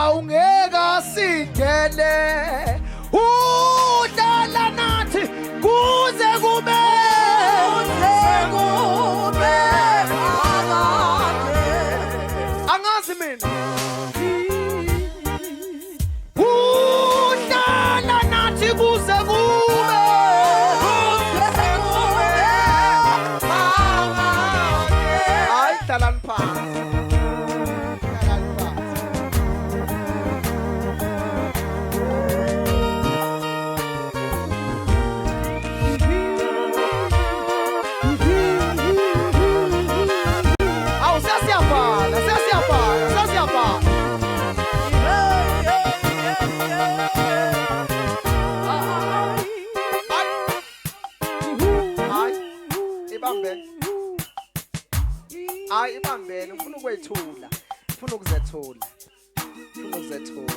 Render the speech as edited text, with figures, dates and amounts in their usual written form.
awungeka singene udlala nathi kuze kube angazi mina udlala nathi kuze kube hayi hlalani phansi. Hayi ibambene ufuna ukwethula ufuna ukuzethula ufuna ukuzethula